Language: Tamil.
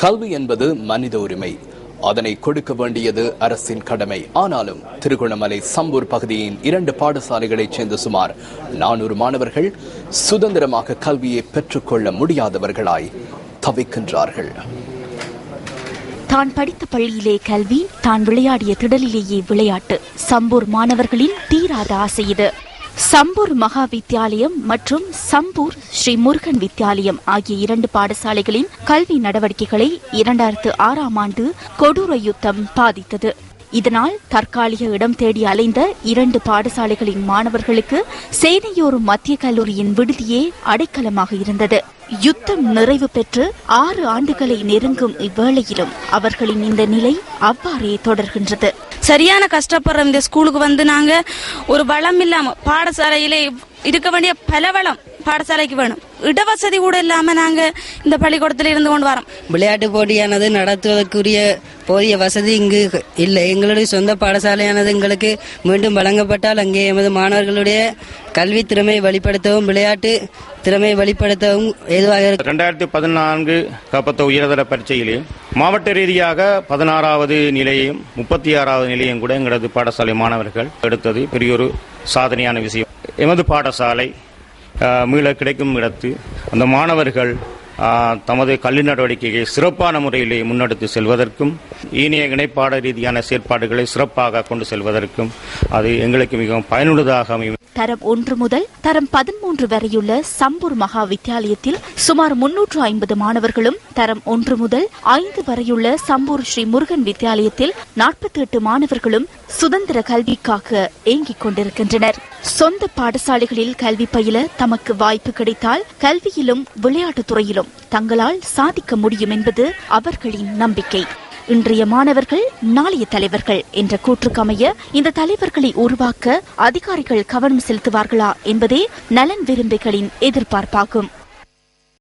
கல்வி என்பது மனித உரிமை. அதனை கொடுக்க வேண்டியது அரசின் கடமை. ஆனாலும் திருகோணமலை சம்பூர் பகுதியின் 2 பாடசாலைகளைச் சேர்ந்த சுமார் 400 மாணவர்கள் சுதந்திரமாக கல்வியை பெற்றுக்கொள்ள முடியாதவர்களாய் தவிக்கின்றார்கள். தான் படித்த பள்ளியிலே கல்வி, தான் விளையாடிய திடலிலேயே விளையாட்டு. சம்பூர் மாணவர்களின் தீராத ஆசை இது. சம்பூர் மகா வித்தியாலயம் மற்றும் சம்பூர் ஸ்ரீ முருகன் வித்தியாலயம் ஆகிய 2 பாடசாலைகளின் கல்வி நடவடிக்கைகளை 2006ஆம் ஆண்டு கொடூர யுத்தம் பாதித்தது. இதனால் தற்காலிக இடம் தேடி அலைந்த 2 பாடசாலைகளின் மாணவர்களுக்கு சேனையோர் மத்திய கல்லூரியின் விடுதியே அடைக்கலமாக இருந்தது. யுத்தம் நிறைவு பெற்று 6 ஆண்டுகளை நெருங்கும் இவ்வேளையிலும் அவர்களின் இந்த நிலை அவ்வாறே தொடர்கின்றது. சரியான கஷ்டப்படுற இந்த ஸ்கூலுக்கு வந்து நாங்க ஒரு வளம் இல்லாம, பாடசாலையிலே இருக்க வேண்டிய பல வளம் பாடசாலைக்கு வேணும், இடவசதி கூட இல்லாம நாங்க இந்த பள்ளிக்கூடத்தில் இருந்து கொண்டு வரோம். விளையாட்டு போட்டியானது நடத்துவதற்குரிய போதிய வசதி இங்கு இல்லை. எங்களுடைய சொந்த பாடசாலையானது எங்களுக்கு மீண்டும் வழங்கப்பட்டால் அங்கே எமது மாணவர்களுடைய கல்வி திறமையை வெளிப்படுத்தவும் விளையாட்டு திறமையை வெளிப்படுத்தவும் ஏதுவாக. 2014 கபத்த உயர்தர பரீட்சையிலே மாவட்ட ரீதியாக 16வது நிலையம் 36வது நிலையம் கூட எங்களது பாடசாலை மாணவர்கள் எடுத்தது பெரிய ஒரு சாதனையான விஷயம். எமது பாடசாலை மீள கிடைக்கும் இடத்து அந்த மாணவர்கள் தமது கல்வி நடவடிக்கையை சிறப்பான முறையிலே முன்னெடுத்து செல்வதற்கும் ஏனைய இணைப்பாட ரீதியான செயற்பாடுகளை சிறப்பாக கொண்டு செல்வதற்கும் அது எங்களுக்கு மிகவும் பயனுள்ளதாக அமையும். தரம் 1 முதல் தரம் 13 வரையுள்ள சம்பூர் மகா வித்தியாலயத்தில் சுமார் 350 மாணவர்களும், தரம் 1 முதல் 5 வரையுள்ள சம்பூர் ஸ்ரீ முருகன் வித்தியாலயத்தில் 48 மாணவர்களும் சுதந்திர கல்விக்காக ஏங்கிக் கொண்டிருக்கின்றனர். சொந்த பாடசாலைகளில் கல்வி பயில தமக்கு வாய்ப்பு கிடைத்தால் கல்வியிலும் விளையாட்டுத் துறையிலும் தங்களால் சாதிக்க முடியும் என்பது அவர்களின் நம்பிக்கை. இன்றைய மாணவர்கள் நாளைய தலைவர்கள் என்ற கூற்றுக்கமைய இந்த தலைவர்களை உருவாக்க அதிகாரிகள் கவனம் செலுத்துவார்களா என்பதே நலன் விரும்பிகளின் எதிர்பார்ப்பாகும்.